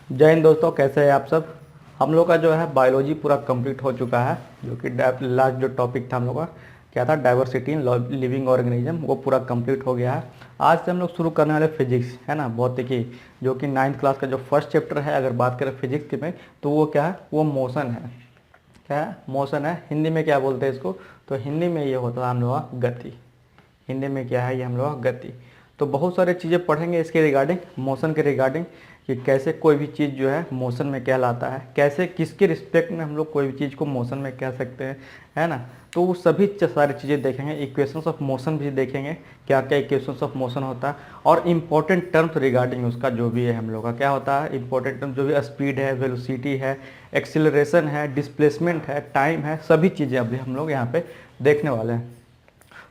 जय हिंद दोस्तों, कैसे हैं आप सब। हम लोग का जो है बायोलॉजी पूरा कंप्लीट हो चुका है, जो कि लास्ट जो टॉपिक था हम लोग का क्या था, डाइवर्सिटी इन लिविंग ऑर्गेनिज्म, वो पूरा कंप्लीट हो गया है। आज से हम लोग शुरू करने वाले फिजिक्स है ना, भौतिकी, जो कि 9th क्लास का जो फर्स्ट चैप्टर है। अगर बात करें फिजिक्स के में, तो वो क्या है, वो मोशन है। क्या है, मोशन है। हिंदी में क्या बोलते हैं इसको, तो हिंदी में ये होता है हम लोग का गति। हिंदी में क्या है, ये हम लोग गति। तो बहुत सारे चीज़ें पढ़ेंगे इसके रिगार्डिंग, मोशन के रिगार्डिंग, कि कैसे कोई भी चीज़ जो है मोशन में कहलाता है, कैसे किसके रिस्पेक्ट में हम लोग कोई भी चीज़ को मोशन में कह सकते हैं, है ना। तो वो सभी सारी चीज़ें देखेंगे। इक्वेशंस ऑफ मोशन भी देखेंगे, क्या क्या इक्वेशंस ऑफ मोशन होता है, और इम्पोर्टेंट टर्म्स रिगार्डिंग उसका जो भी है हम लोग का क्या होता है, इंपॉर्टेंट टर्म जो भी स्पीड है, वेलोसिटी है, एक्सिलरेशन है, डिस्प्लेसमेंट है, टाइम है, सभी चीज़ें अभी हम लोग यहाँ पे देखने वाले हैं।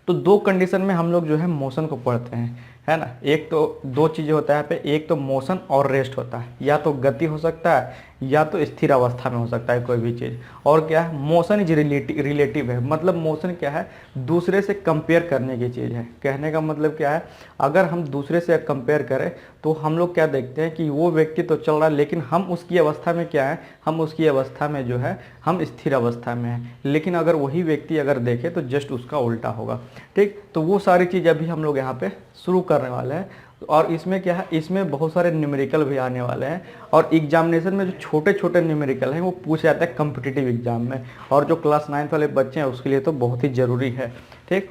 तो दो कंडीशन में हम लोग जो है मोशन को पढ़ते हैं, है ना। एक तो दो चीज़ें होता है यहाँ पे, एक तो मोशन और रेस्ट होता है, या तो गति हो सकता है या तो स्थिर अवस्था में हो सकता है कोई भी चीज़। और क्या है, मोशन इज रिलेटिव है, मतलब मोशन क्या है, दूसरे से कंपेयर करने की चीज़ है। कहने का मतलब क्या है, अगर हम दूसरे से कंपेयर करें तो हम लोग क्या देखते हैं कि वो व्यक्ति तो चल रहा है, लेकिन हम उसकी अवस्था में क्या है, हम उसकी अवस्था में जो है हम स्थिर अवस्था में हैं। लेकिन अगर वही व्यक्ति अगर देखे तो जस्ट उसका उल्टा होगा। ठीक, तो वो सारी चीज़ अभी हम लोग यहाँ पे शुरू करने वाले हैं। और इसमें क्या है, इसमें बहुत सारे न्यूमेरिकल भी आने वाले हैं, और एग्जामिनेशन में जो छोटे छोटे न्यूमेरिकल हैं वो पूछे जाते हैं कम्पिटिटिव एग्जाम में, और जो क्लास 9th वाले बच्चे हैं उसके लिए तो बहुत ही ज़रूरी है। ठीक,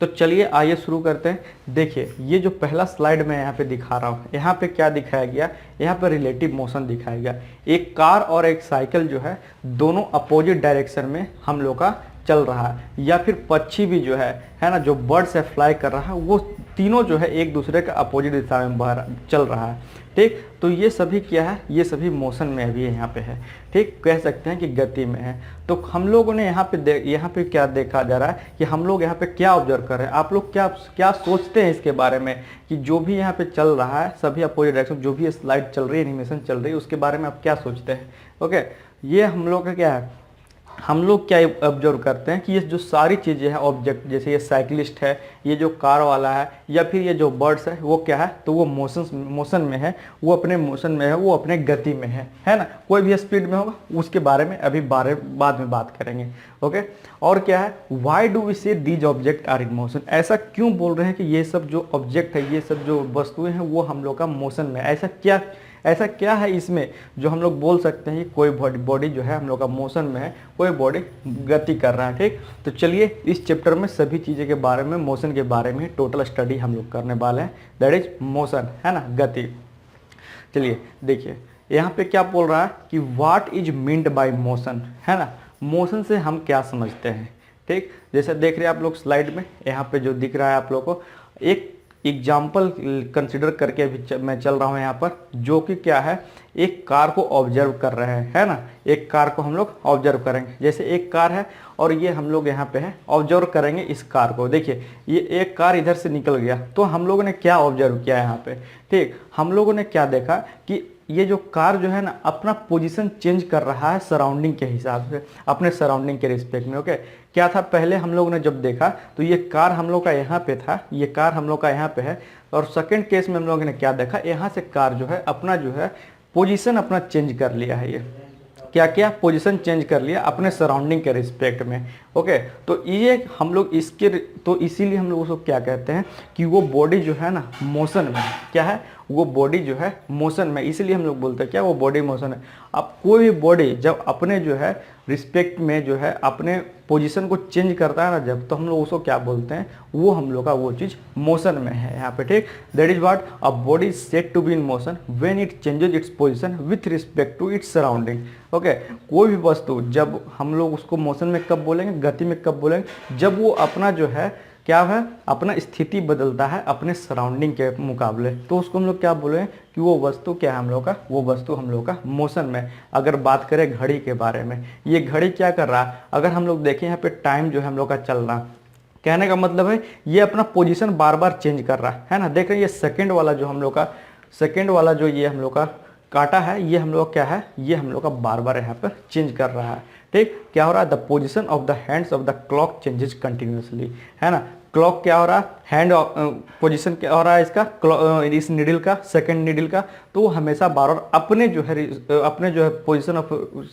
तो चलिए आइए शुरू करते हैं। देखिए, ये जो पहला स्लाइड मैं यहाँ पे दिखा रहा हूँ, यहाँ पे क्या दिखाया गया, यहाँ पे रिलेटिव मोशन दिखाया गया। एक कार और एक साइकिल जो है दोनों अपोजिट डायरेक्शन में हम लोग का चल रहा है, या फिर पक्षी भी जो है ना, जो बर्ड्स है फ्लाई कर रहा है, वो तीनों जो है एक दूसरे का अपोजिट दिशा में चल रहा है। ठीक, तो ये सभी क्या है, ये सभी मोशन में अभी यहाँ पे है। ठीक, कह सकते हैं कि गति में है। तो हम लोगों ने यहाँ पे क्या देखा जा रहा है कि हम लोग यहाँ पे क्या ऑब्जर्व कर रहे हैं। आप लोग क्या क्या सोचते हैं इसके बारे में, कि जो भी यहाँ पे चल रहा है सभी अपोजिट डायरेक्शन, जो भी स्लाइड चल रही है, एनिमेशन चल रही है, उसके बारे में आप क्या सोचते हैं। ओके, ये हम लोग का क्या है, हम लोग क्या ऑब्जर्व करते हैं कि ये जो सारी चीज़ें हैं ऑब्जेक्ट, जैसे ये साइकिलिस्ट है, ये जो कार वाला है, या फिर ये जो बर्ड्स है, वो क्या है, तो वो मोशन में है, वो अपने मोशन में है, वो अपने गति में है ना। कोई भी स्पीड में होगा, उसके बारे में अभी बाद में बात करेंगे। ओके, और क्या है, why do we say these object are in motion, ऐसा क्यों बोल रहे हैं कि ये सब जो ऑब्जेक्ट है, ये सब जो वस्तुएं हैं वो हम लोग का मोशन में, ऐसा क्या है इसमें जो हम लोग बोल सकते हैं कि कोई बॉडी जो है हम लोग का मोशन में है, कोई बॉडी गति कर रहा है। ठीक, तो चलिए इस चैप्टर में सभी चीज़ें के बारे में, मोशन के बारे में टोटल स्टडी हम लोग करने वाले हैं, दैट इज मोशन, है ना, गति। चलिए देखिए, यहाँ पे क्या बोल रहा है कि what is meant by motion, है ना। मोशन से हम क्या समझते हैं। ठीक, जैसे देख रहे हैं आप लोग स्लाइड में, यहाँ पे जो दिख रहा है आप लोग को, एक एग्जाम्पल कंसिडर करके अभी मैं चल रहा हूँ यहाँ पर, जो कि क्या है, एक कार को ऑब्जर्व कर रहे हैं, है ना। एक कार को हम लोग ऑब्जर्व करेंगे, जैसे एक कार है और ये हम लोग यहाँ पे है, ऑब्जर्व करेंगे इस कार को। देखिए, ये एक कार इधर से निकल गया, तो हम लोगों ने क्या ऑब्जर्व किया यहाँ पे। ठीक, हम लोगों ने क्या देखा कि ये जो कार जो है ना अपना पोजीशन चेंज कर रहा है सराउंडिंग के हिसाब से, अपने सराउंडिंग के रिस्पेक्ट में। ओके, क्या था, पहले हम लोगों ने जब देखा तो ये कार हम लोग का यहाँ पे था, ये कार हम लोग का यहाँ पे है, और सेकंड केस में हम लोगों ने क्या देखा, यहाँ से कार जो है अपना जो है पोजीशन अपना चेंज कर लिया है। ये क्या क्या पोजीशन चेंज कर लिया अपने सराउंडिंग के रिस्पेक्ट में। ओके, तो ये हम लोग इसके, तो इसीलिए हम लोग उसको क्या कहते हैं कि वो बॉडी जो है ना मोशन में, क्या है, वो बॉडी जो है मोशन में, इसीलिए हम लोग बोलते हैं क्या, वो बॉडी मोशन है। अब कोई भी बॉडी जब अपने जो है रिस्पेक्ट में जो है अपने पोजीशन को चेंज करता है ना जब, तो हम लोग उसको क्या बोलते हैं, वो हम लोग का वो चीज़ मोशन में है यहाँ पे। ठीक, that is what a body is said to be in motion when it changes its position with respect to its surrounding. Okay, कोई भी वस्तु जब हम लोग उसको मोशन में कब बोलेंगे, गति में कब बोलेंगे, जब वो अपना जो है क्या है, अपना स्थिति बदलता है अपने सराउंडिंग के मुकाबले, तो उसको हम लोग क्या बोले कि वो वस्तु क्या है हम लोग का, वो वस्तु हम लोग का मोशन में। अगर बात करें घड़ी के बारे में, ये घड़ी क्या कर रहा है, अगर हम लोग देखें यहाँ पे टाइम जो है हम लोग का चल रहा, कहने का मतलब है ये अपना पोजीशन बार बार चेंज कर रहा है ना। देख रहे हैं ये सेकंड वाला जो हम लोग का, सेकंड वाला जो ये हम लोग का काटा है, ये हम लोग क्या है, ये हम लोग का बार बार यहाँ पर चेंज कर रहा है। ठीक, क्या हो रहा है, the position of the hands of the clock changes continuously, है ना। क्लॉक क्या हो रहा है, हैंड पोजीशन क्या हो रहा है इसका, इस नीडल का, सेकंड नीडल का, तो वो हमेशा बार बार अपने जो है पोजीशन ऑफ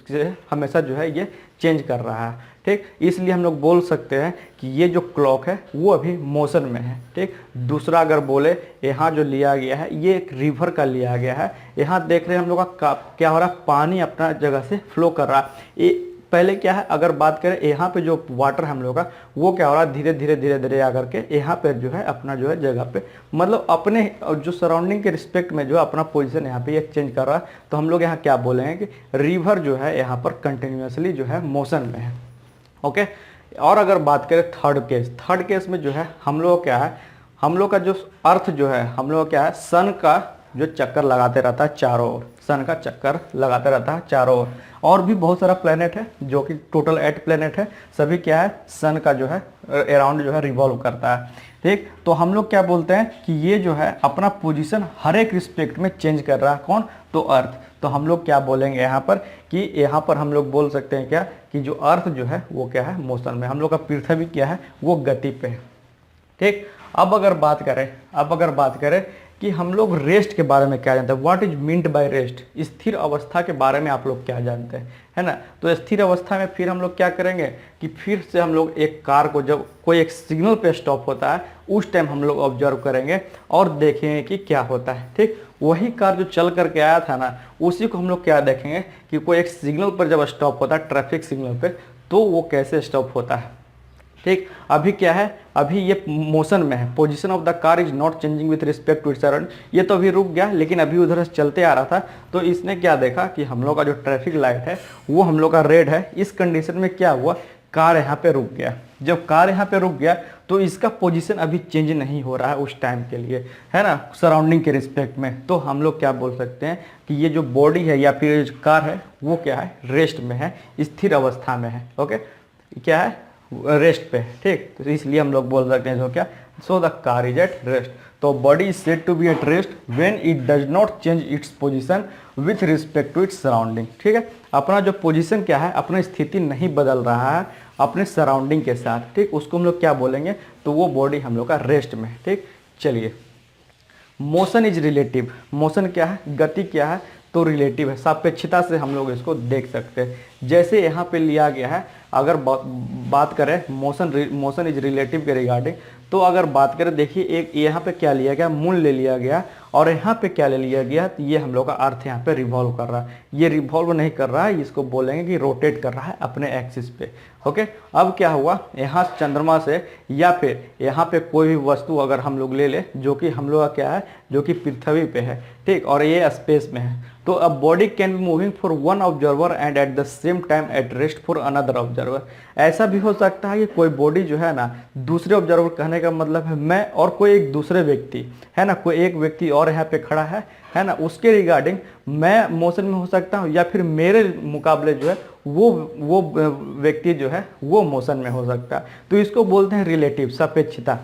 से हमेशा जो है ये चेंज कर रहा है। ठीक, इसलिए हम लोग बोल सकते हैं कि ये जो क्लॉक है वो अभी मोशन में है। ठीक, दूसरा अगर बोले, यहाँ जो लिया गया है ये एक रिवर का लिया गया है। यहाँ देख रहे हैं हम लोग का क्या हो रहा है, पानी अपना जगह से फ्लो कर रहा है। ये पहले क्या है, अगर बात करें यहाँ पे जो वाटर हम लोग का वो क्या हो रहा है, धीरे धीरे धीरे धीरे आकर के यहाँ पे जो है अपना जो है जगह पे, मतलब अपने जो सराउंडिंग के रिस्पेक्ट में जो है अपना पोजीशन यहाँ पे ये चेंज कर रहा है। तो हम लोग यहाँ क्या बोलेंगे कि रिवर जो है यहाँ पर कंटिन्यूसली जो है मोशन में है। ओके, और अगर बात करें थर्ड केस में जो है हम लोग क्या है, हम लोग का जो अर्थ जो है हम लोग क्या है, सन का जो चक्कर लगाते रहता है चारों ओर, सन का चक्कर लगाते रहता है चारों ओर। और भी बहुत सारा प्लेनेट है जो कि टोटल 8 प्लेनेट है, सभी क्या है सन का जो है अराउंड जो है रिवॉल्व करता है। ठीक, तो हम लोग क्या बोलते हैं कि ये जो है अपना पोजीशन हर एक रिस्पेक्ट में चेंज कर रहा है। कौन, तो अर्थ। तो हम लोग क्या बोलेंगे यहाँ पर कि यहाँ पर हम लोग बोल सकते हैं क्या कि जो अर्थ जो है वो क्या है मोशन में, हम लोग का पृथ्वी क्या है वो गति पे है। ठीक, अब अगर बात करें कि हम लोग रेस्ट के बारे में क्या जानते हैं, what is meant by rest, स्थिर अवस्था के बारे में आप लोग क्या जानते हैं, है ना। तो स्थिर अवस्था में फिर हम लोग क्या करेंगे कि फिर से हम लोग एक कार को जब कोई एक सिग्नल पे स्टॉप होता है उस टाइम हम लोग ऑब्जर्व करेंगे और देखेंगे कि क्या होता है। ठीक, वही कार जो चल करके आया था ना, उसी को हम लोग क्या देखेंगे कि कोई एक सिग्नल पर जब स्टॉप होता है, ट्रैफिक सिग्नल पे, तो वो कैसे स्टॉप होता है। ठीक, अभी क्या है, अभी ये मोशन में है, position of the car is not changing with respect to its around. ये तो अभी रुक गया, लेकिन अभी उधर से चलते आ रहा था, तो इसने क्या देखा कि हम लोग का जो ट्रैफिक लाइट है वो हम लोग का रेड है। इस कंडीशन में क्या हुआ, कार यहाँ पे रुक गया। जब कार यहाँ पे रुक गया तो इसका पोजीशन अभी चेंज नहीं हो रहा है उस टाइम के लिए, है ना, सराउंडिंग के रिस्पेक्ट में। तो हम लोग क्या बोल सकते हैं कि ये जो बॉडी है या फिर जो कार है वो क्या है, रेस्ट में है, स्थिर अवस्था में है। ओके, क्या है, रेस्ट पे। ठीक, तो इसलिए हम लोग बोल सकते हैं जो क्या, so the car is at rest. तो body is said to be at rest when it does not change its position with respect to its surrounding. ठीक है, अपना जो पोजीशन क्या है, अपनी स्थिति नहीं बदल रहा है अपने सराउंडिंग के साथ। ठीक, उसको हम लोग क्या बोलेंगे, तो वो बॉडी हम लोग का रेस्ट में है। ठीक, चलिए, मोशन इज रिलेटिव। मोशन क्या है, गति क्या है, तो रिलेटिव है, सापेक्षता से हम लोग इसको देख सकते हैं। जैसे यहाँ पे लिया गया है, अगर बात करें मोशन इज रिलेटिव के रिगार्डिंग, तो अगर बात करें, देखिए एक यहाँ पे क्या लिया गया, मून ले लिया गया, और यहाँ पे क्या ले लिया गया, तो ये हम लोग का अर्थ यहाँ पे रिवॉल्व कर रहा है। ये रिवॉल्व नहीं कर रहा है, इसको बोलेंगे कि रोटेट कर रहा है अपने एक्सिस पे। ओके, अब क्या हुआ, यहाँ चंद्रमा से या फिर यहाँ पे कोई भी वस्तु अगर हम लोग ले ले जो कि हम लोग का क्या है, जो कि पृथ्वी पे है। ठीक, और ये स्पेस में है, तो a body can be moving for one observer and at the same time at rest for another observer. ऐसा भी हो सकता है कि कोई बॉडी जो है ना, दूसरे ऑब्जर्वर, कहने का मतलब है मैं और कोई एक दूसरे व्यक्ति, है ना, कोई एक व्यक्ति और यहाँ पे खड़ा है ना, उसके रिगार्डिंग मैं मोशन में हो सकता हूँ, या फिर मेरे मुकाबले जो है वो व्यक्ति जो है वो मोशन में हो सकता है। तो इसको बोलते हैं रिलेटिव, सापेक्षता,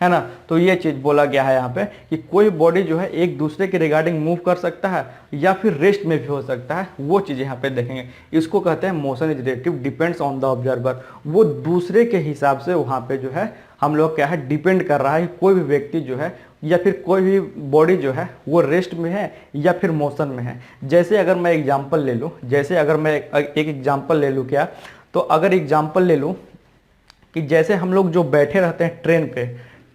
है ना। तो ये चीज बोला गया है यहाँ पे कि कोई बॉडी जो है एक दूसरे के रिगार्डिंग मूव कर सकता है या फिर रेस्ट में भी हो सकता है, वो चीज यहाँ पे देखेंगे। इसको कहते हैं motion is relative, depends on the observer. वो दूसरे के हिसाब से वहाँ पे जो है हम लोग क्या है, डिपेंड कर रहा है कि कोई भी व्यक्ति जो है या फिर कोई भी बॉडी जो है वो रेस्ट में है या फिर मोशन में है। जैसे अगर मैं एग्जाम्पल ले लूँ, जैसे अगर मैं एक एग्जाम्पल ले लूँ क्या, तो अगर एग्जाम्पल ले लूँ कि जैसे हम लोग जो बैठे रहते हैं ट्रेन पे,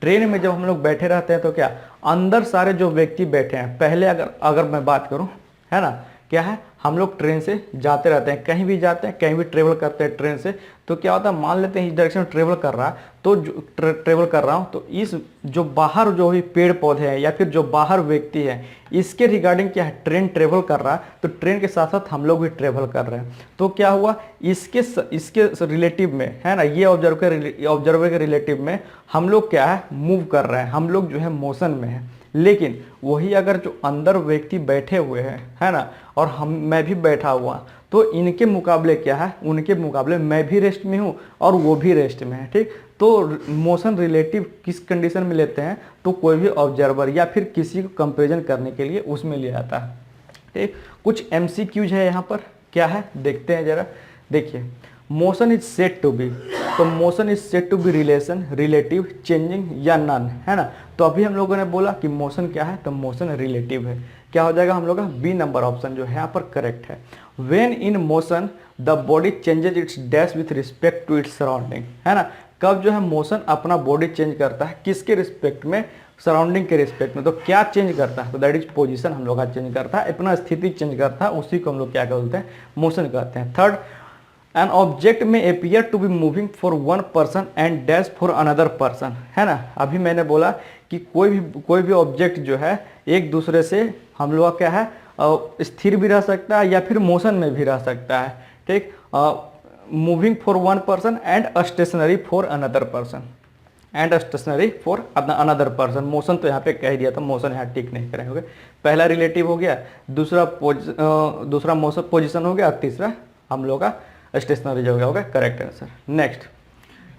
ट्रेन में जब हम लोग बैठे रहते हैं तो क्या अंदर सारे जो व्यक्ति बैठे हैं, पहले अगर मैं बात करूं, है ना, क्या है, हम लोग ट्रेन से जाते रहते हैं, कहीं भी जाते हैं, कहीं भी ट्रेवल करते हैं ट्रेन से। तो क्या होता है, मान लेते हैं इस डायरेक्शन में ट्रेवल कर रहा, तो ट्रेवल कर रहा हूँ, तो इस जो बाहर जो भी पेड़ पौधे हैं या फिर जो बाहर व्यक्ति है, इसके रिगार्डिंग क्या है, ट्रेन ट्रेवल कर रहा है, तो ट्रेन के साथ साथ हम लोग भी ट्रेवल कर रहे हैं। तो क्या हुआ, इसके रिलेटिव में, है ना, ये ऑब्जर्वर के रिलेटिव में हम लोग क्या है, मूव कर रहे हैं, हम लोग जो है मोशन में है। लेकिन वही अगर जो अंदर व्यक्ति बैठे हुए हैं, है ना, और मैं भी बैठा हुआ, तो इनके मुकाबले क्या है, उनके मुकाबले मैं भी रेस्ट में हूँ और वो भी रेस्ट में है। ठीक, तो मोशन रिलेटिव किस कंडीशन में लेते हैं, तो कोई भी ऑब्जर्वर या फिर किसी को कंपेरिजन करने के लिए उसमें लिया जाता है। ठीक, कुछ MCQs है यहाँ पर, क्या है देखते हैं जरा। देखिए, motion is said to be, तो motion is said to be relation, relative, changing या नन, है ना। तो अभी हम लोगों ने बोला कि मोशन क्या है, तो मोशन रिलेटिव है। क्या हो जाएगा हम लोग का बी नंबर ऑप्शन जो है यहाँ पर करेक्ट है। When in motion the body changes its dash with respect to its surrounding, है ना। कब जो है मोशन अपना बॉडी चेंज करता है, किसके रिस्पेक्ट में, सराउंडिंग के रिस्पेक्ट में। तो क्या चेंज करता है, तो दैट इज पोजीशन हम लोग का चेंज करता है, अपना स्थिति चेंज करता है, उसी को हम लोग क्या बोलते हैं, मोशन कहते हैं। Third, an object may appear to be moving for one person and dash for another person, है ना। अभी मैंने बोला कि कोई भी ऑब्जेक्ट जो है एक दूसरे से हम लोग का क्या है, स्थिर भी रह सकता है या फिर मोशन में भी रह सकता है, ठीक। Moving for one person and stationary for another person, and stationary for another person. Motion तो यहाँ पे कह दिया था, मोशन यहाँ टिक नहीं करेंगे। पहला रिलेटिव हो गया, दूसरा मोशन पोजिशन हो गया, तीसरा हम लोग का स्टेशनरी जो होगा करेक्ट आंसर।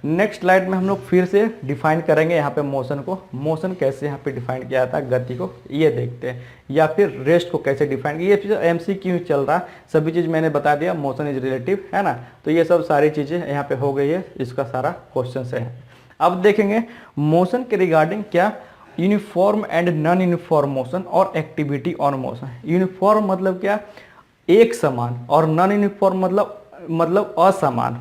नेक्स्ट स्लाइड में हम लोग फिर से डिफाइन करेंगे यहाँ पे मोशन को। मोशन कैसे यहाँ पे डिफाइन किया जाता है, गति को, ये देखते हैं, या फिर रेस्ट को कैसे डिफाइन किया। ये MCQ चल रहा है, सभी चीज़ मैंने बता दिया, मोशन इज रिलेटिव, है ना। तो ये सब सारी चीज़ें यहाँ पे हो गई है, इसका सारा क्वेश्चन है। अब देखेंगे मोशन के रिगार्डिंग क्या, uniform and non uniform motion और एक्टिविटी ऑन मोशन। यूनिफॉर्म मतलब क्या, एक समान, और नॉन यूनिफॉर्म मतलब असमान,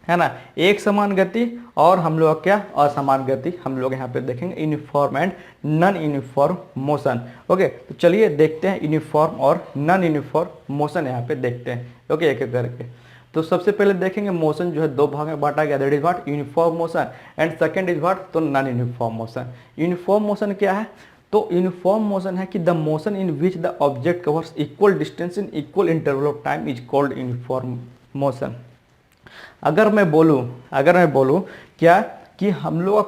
है ना। एक समान गति और हम लोग क्या, असमान गति हम लोग यहाँ पे देखेंगे, uniform and non uniform motion. Okay, तो चलिए देखते हैं यूनिफॉर्म और नॉन यूनिफॉर्म मोशन यहाँ पे देखते हैं, ओके, एक एक करके। तो सबसे पहले देखेंगे मोशन जो है दो भाग में बांटा गया, that is what, uniform motion, and second is what, तो non uniform motion. Uniform motion क्या है, तो यूनिफॉर्म मोशन है कि the motion in which the object covers equal distance in equal interval of time is called uniform motion. अगर मैं बोलूँ क्या कि हम लोग का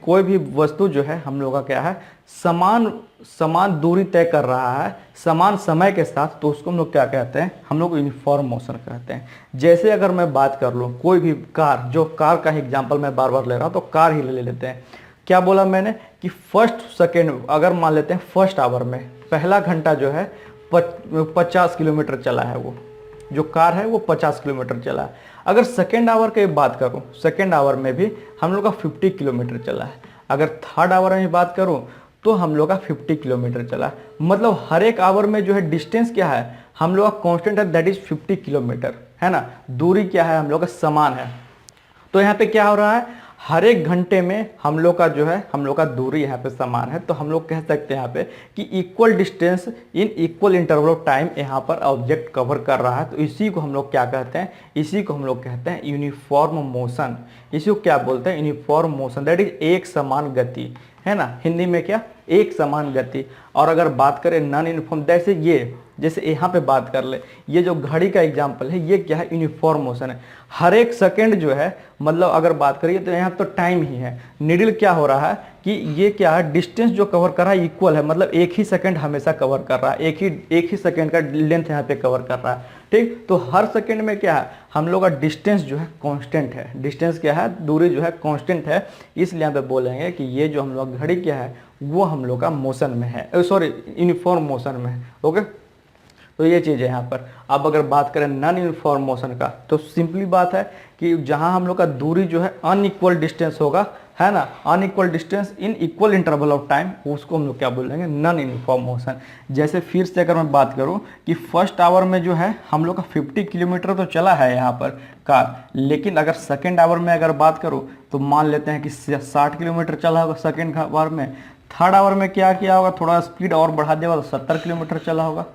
कोई भी वस्तु जो है हम लोग का क्या है, समान दूरी तय कर रहा है समान समय के साथ, तो उसको हम लोग क्या कहते हैं, हम लोग यूनिफॉर्म मोशन कहते हैं। जैसे अगर मैं बात कर लूँ कोई भी कार, जो कार का एग्जांपल मैं बार बार ले रहा हूँ, तो कार ही ले लेते हैं। क्या बोला मैंने कि फर्स्ट सेकेंड, अगर मान लेते हैं फर्स्ट आवर में पहला घंटा जो है 50 किलोमीटर चला है, वो जो कार है वो 50 किलोमीटर चला है। अगर सेकेंड आवर की बात करूं, सेकेंड आवर में भी हम लोग का 50 किलोमीटर चला है। अगर थर्ड आवर में बात करूं तो हम लोग का 50 किलोमीटर चला है। मतलब हर एक आवर में जो है डिस्टेंस क्या है, हम लोग का कांस्टेंट है, दैट इज 50 किलोमीटर, है ना। दूरी क्या है, हम लोग का समान है। तो यहाँ पे क्या हो रहा है, हर एक घंटे में हम लोग का जो है, हम लोग का दूरी यहाँ पे समान है। तो हम लोग कह सकते हैं यहाँ पे कि equal distance in equal interval of time यहाँ पर ऑब्जेक्ट कवर कर रहा है। तो इसी को हम लोग क्या कहते हैं, इसी को हम लोग कहते हैं यूनिफॉर्म मोशन। इसी को क्या बोलते हैं, यूनिफॉर्म मोशन, दैट इज एक समान गति, है ना। हिंदी में क्या, एक समान गति। और अगर बात करें नॉन यूनिफॉर्म, जैसे यहाँ पे बात कर ले, ये जो घड़ी का एग्जांपल है, ये क्या है, यूनिफॉर्म मोशन है। हर एक सेकंड जो है, मतलब अगर बात करिए तो यहाँ तो टाइम ही है। नीडल क्या हो रहा है कि ये क्या है, डिस्टेंस जो कवर कर रहा है इक्वल है, मतलब एक ही सेकंड हमेशा कवर कर रहा है, एक ही सेकंड का लेंथ यहाँ पे कवर कर रहा है, ठीक। तो हर सेकंड में क्या है, हम लोग का डिस्टेंस जो है कांस्टेंट है। डिस्टेंस क्या है, दूरी जो है कांस्टेंट है। इसलिए यहाँ पे बोलेंगे कि ये जो हम लोग घड़ी क्या है, वो हम लोग का मोशन में है, सॉरी यूनिफॉर्म मोशन में है, ओके। तो ये चीज़ है यहाँ पर। अब अगर बात करें नॉन यूनिफॉर्म मोशन का, तो सिंपली बात है कि जहाँ हम लोग का दूरी जो है अनइक्वल डिस्टेंस होगा, है ना, unequal distance in equal interval of time, उसको हम लोग क्या बोलेंगे, नॉन यूनिफॉर्म मोशन। जैसे फिर से अगर मैं बात करूँ कि फर्स्ट आवर में जो है हम लोग का 50 किलोमीटर तो चला है यहाँ पर कार, लेकिन अगर सेकेंड आवर में अगर बात करूँ तो मान लेते हैं कि 60 किलोमीटर चला होगा सेकेंड आवर में। थर्ड आवर में क्या किया होगा, थोड़ा स्पीड और बढ़ा दिया होगा, तो 70 किलोमीटर चला होगा,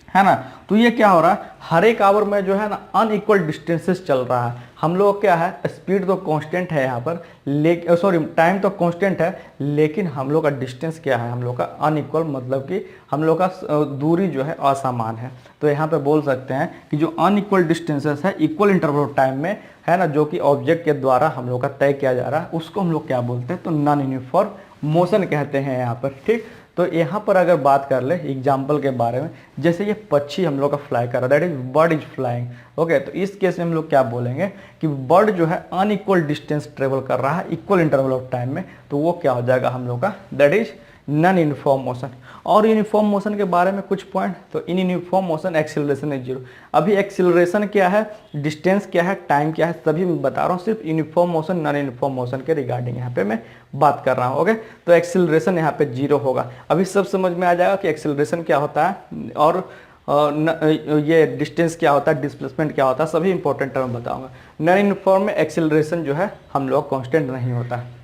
है ना। तो ये क्या हो रहा है, हर एक आवर में जो है ना अनइक्वल डिस्टेंसेस चल रहा है। हम लोग क्या है, स्पीड तो कांस्टेंट है यहाँ पर, लेकिन सॉरी टाइम तो कांस्टेंट है, लेकिन हम लोग का डिस्टेंस क्या है, हम लोग का अनइक्वल, मतलब कि हम लोग का दूरी जो है असमान है। तो यहाँ पे बोल सकते हैं कि जो अनइक्वल डिस्टेंसेस है इक्वल इंटरवल ऑफ टाइम में, है ना, जो कि ऑब्जेक्ट के द्वारा हम लोग का तय किया जा रहा है, उसको हम लोग क्या बोलते हैं, तो नॉन यूनिफॉर्म मोशन कहते हैं यहाँ पर, ठीक। तो यहाँ पर अगर बात कर ले एग्जाम्पल के बारे में, जैसे ये पक्षी हम लोग का फ्लाई कर रहा है, that is bird is flying, okay. तो इस केस में हम लोग क्या बोलेंगे कि बर्ड जो है अनइक्वल डिस्टेंस ट्रेवल कर रहा है इक्वल इंटरवल ऑफ टाइम में, तो वो क्या हो जाएगा हम लोग का, that is non uniform motion. और यूनिफॉर्म मोशन के बारे में कुछ पॉइंट, तो in uniform motion acceleration is zero. अभी एक्सेलरेशन क्या है, डिस्टेंस क्या है, टाइम क्या है, सभी मैं बता रहा हूँ, सिर्फ uniform motion non uniform motion के रिगार्डिंग यहाँ पे मैं बात कर रहा हूँ। ओके, तो एक्सेलरेशन यहाँ पे जीरो होगा। अभी सब समझ में आ जाएगा कि एक्सेलरेशन क्या होता है और ये डिस्टेंस क्या होता है, डिस्प्लेसमेंट क्या होता है, सभी इंपॉर्टेंट टर्म बताऊंगा। नॉन यूनिफॉर्म में एक्सेलरेशन जो है हम लोग कांस्टेंट नहीं होता है।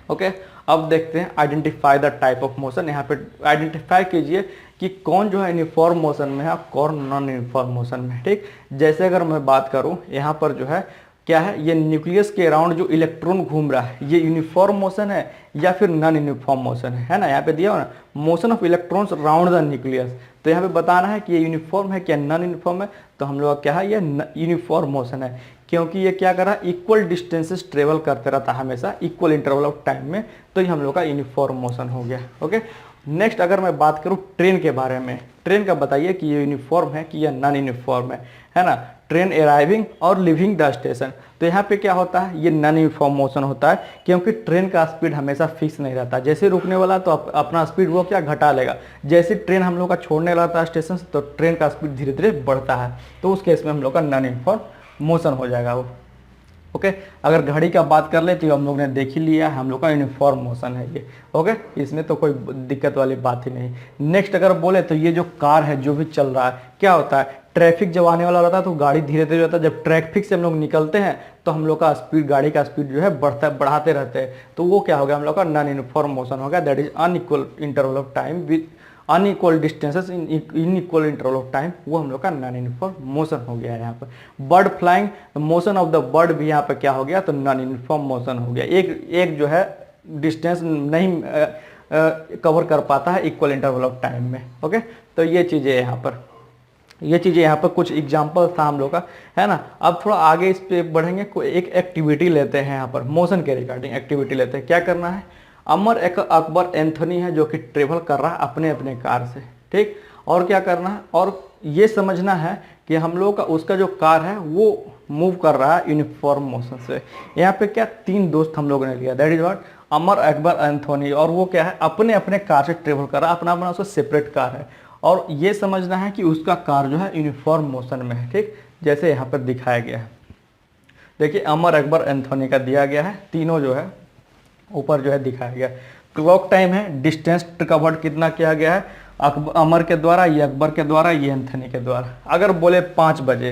ओके, अब देखते हैं identify the type of motion. यहाँ पे आइडेंटिफाई कीजिए कि कौन जो है यूनिफॉर्म मोशन में है, कौन नॉन यूनिफॉर्म मोशन में है। ठीक, जैसे अगर मैं बात करूँ यहाँ पर जो है क्या है, ये न्यूक्लियस के अराउंड जो इलेक्ट्रॉन घूम रहा है, ये यूनिफॉर्म मोशन है या फिर नॉन यूनिफॉर्म मोशन है ना। यहाँ पे दिया हो ना, motion of electrons around the nucleus, तो यहाँ पे बताना है कि ये यूनिफॉर्म है क्या नॉन यूनिफॉर्म है। तो हम लोग क्या है, ये यूनिफॉर्म मोशन है, क्योंकि ये क्या कर रहा है, इक्वल डिस्टेंसेस ट्रेवल करते रहता है हमेशा इक्वल इंटरवल ऑफ टाइम में, तो ये हम लोग का यूनिफॉर्म मोशन हो गया। ओके, नेक्स्ट अगर मैं बात करूँ ट्रेन के बारे में, ट्रेन का बताइए कि ये यूनिफॉर्म है कि यह नॉन यूनिफॉर्म है ना। ट्रेन अराइविंग और लिविंग द स्टेशन, तो यहाँ पे क्या होता है, ये नॉन यूनिफॉर्म मोशन होता है, क्योंकि ट्रेन का स्पीड हमेशा फिक्स नहीं रहता। जैसे रुकने वाला तो अपना स्पीड वो क्या घटा लेगा, जैसे ट्रेन हम लोग का छोड़ने वाला था स्टेशन से, तो ट्रेन का स्पीड धीरे धीरे बढ़ता है, तो उस केस में हम लोग का नॉन यूनिफॉर्म मोशन हो जाएगा वो। ओके, अगर घड़ी का बात कर ले तो हम लोग ने देख ही लिया, हम लोग का यूनिफॉर्म मोशन है ये। ओके, इसमें तो कोई दिक्कत वाली बात ही नहीं। नेक्स्ट अगर बोले तो ये जो कार है जो भी चल रहा है, क्या होता है, ट्रैफिक जब आने वाला रहता है तो गाड़ी धीरे धीरे रहता है, जब ट्रैफिक से हम लोग निकलते हैं तो हम लोग का स्पीड, गाड़ी का स्पीड जो है बढ़ाते रहते हैं, तो वो क्या हो गया, हम लोग का नॉन यूनिफॉर्म मोशन हो गया। That is unequal interval of time with unequal distances in equal interval of time, वो हम लोग का नॉन यूनिफॉर्म मोशन हो गया है। यहाँ पर bird flying, motion of the bird भी यहाँ पर क्या हो गया, तो नॉन यूनिफॉर्म मोशन हो गया। एक जो है डिस्टेंस नहीं कवर कर पाता है इक्वल इंटरवल ऑफ टाइम में। ओके, तो ये चीज़ें यहाँ पर, ये चीज़ें यहाँ पर कुछ एग्जाम्पल था हम लोग का, है ना। अब थोड़ा आगे इस पे बढ़ेंगे, कोई एक एक्टिविटी लेते हैं यहाँ पर, मोशन के रिगार्डिंग एक्टिविटी लेते हैं। क्या करना है, अमर अकबर एंथोनी है जो कि ट्रेवल कर रहा है अपने अपने कार से, ठीक, और क्या करना है, और ये समझना है कि हम लोग का उसका जो कार है वो मूव कर रहा है यूनिफॉर्म मोशन से। यहाँ पे क्या, तीन दोस्त हम लोगों ने लिया, that is what, Amar Akbar Anthony, और वो क्या है, अपने अपने कार से ट्रेवल कर रहा है, अपना अपना उसका सेपरेट कार है, और ये समझना है कि उसका कार जो है यूनिफॉर्म मोशन में है। ठीक, जैसे यहाँ पर दिखाया गया है, देखिए अमर अकबर एंथोनी का दिया गया है, तीनों जो है ऊपर जो है दिखाया गया। क्लॉक टाइम है, डिस्टेंस कवर्ड कितना किया गया है, अमर के द्वारा, ये अकबर के द्वारा, ये एंथोनी के द्वारा। अगर बोले 5 बजे,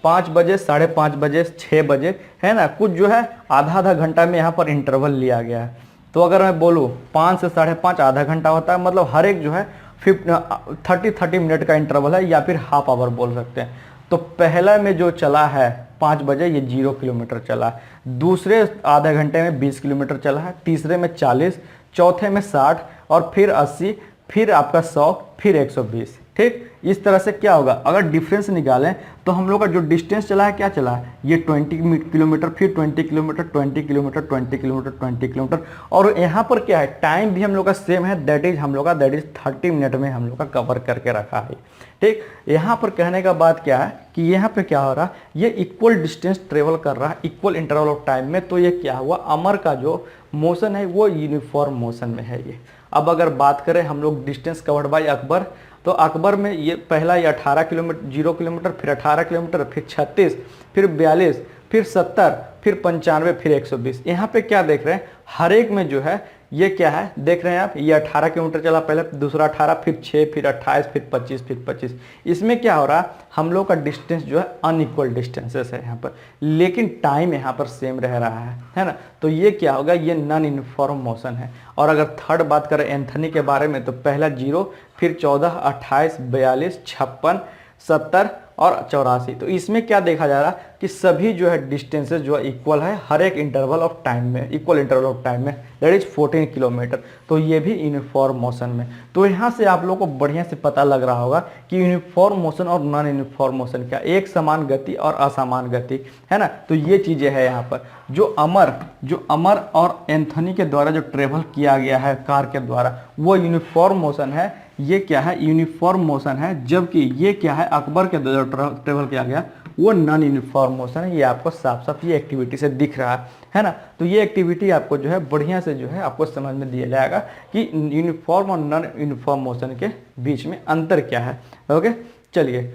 5 बजे, 5:30 बजे, 6 बजे, है ना, कुछ जो है आधा आधा घंटा में यहाँ पर इंटरवल लिया गया है। तो अगर मैं बोलूँ 5 से 5:30 आधा घंटा होता है, मतलब हर एक जो है 30 मिनट का इंटरवल है, या फिर हाफ आवर बोल सकते हैं। तो पहला में जो चला है 5 बजे, ये 0 किलोमीटर चला, दूसरे आधे घंटे में 20 किलोमीटर चला है, तीसरे में 40, चौथे में 60, और फिर 80, फिर आपका 100, फिर 120। ठीक, इस तरह से क्या होगा, अगर डिफरेंस निकालें तो हम लोग का जो डिस्टेंस चला है, क्या चला है, ये 20 किलोमीटर, फिर 20 किलोमीटर, 20 किलोमीटर, 20 किलोमीटर, 20 किलोमीटर, और यहाँ पर क्या है, टाइम भी हम लोग का सेम है, दैट इज हम लोग का 30 मिनट में हम लोग का कवर करके रखा है। ठीक, यहाँ पर कहने का बात क्या है कि यहाँ पे क्या हो रहा है, ये इक्वल डिस्टेंस ट्रेवल कर रहा है इक्वल इंटरवल ऑफ टाइम में, तो ये क्या हुआ, अमर का जो मोशन है वो यूनिफॉर्म मोशन में है ये। अब अगर बात करें हम लोग डिस्टेंस कवर्ड बाय अकबर, तो अकबर में ये पहला ये 18 किलोमीटर, 0 किलोमीटर, फिर 18 किलोमीटर, फिर 36, फिर 42, फिर 70, फिर 95, फिर 120। यहाँ पे क्या देख रहे हैं, हर एक में जो है ये क्या है, देख रहे हैं आप, ये 18 किलोमीटर चला पहले, दूसरा 18, फिर 6, फिर 28, फिर 25, फिर 25। इसमें क्या हो रहा है, हम लोग का डिस्टेंस जो है अनइक्वल डिस्टेंसेस है यहाँ पर, लेकिन टाइम यहाँ पर सेम रह रहा है ना। तो ये क्या होगा, ये नॉन यूनिफॉर्म मोशन है। और अगर थर्ड बात करें एंथनी के बारे में, तो पहला 0, फिर 14, 28, 42, 56, 70 और 84। तो इसमें क्या देखा जा रहा है कि सभी जो है डिस्टेंसेस जो है इक्वल है हर एक इंटरवल ऑफ टाइम में, इक्वल इंटरवल ऑफ टाइम में, दैट इज 14 किलोमीटर। तो ये भी यूनिफॉर्म मोशन में। तो यहाँ से आप लोगों को बढ़िया से पता लग रहा होगा कि यूनिफॉर्म मोशन और नॉन यूनिफॉर्म मोशन क्या, एक समान गति और असमान गति, है ना। तो ये चीज़ें हैं यहाँ पर। जो अमर और एंथनी के द्वारा जो ट्रेवल किया गया है कार के द्वारा, वो यूनिफॉर्म मोशन है। ये क्या है, यूनिफॉर्म मोशन है। जबकि ये क्या है, अकबर के द्वारा ट्रेवल किया गया, वो नॉन यूनिफॉर्म मोशन है। ये आपको साफ साफ ये एक्टिविटी से दिख रहा है ना। तो ये एक्टिविटी आपको जो है बढ़िया से जो है आपको समझ में दिया जाएगा कि यूनिफॉर्म और नॉन यूनिफॉर्म मोशन के बीच में अंतर क्या है। ओके, चलिए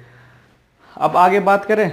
अब आगे बात करें।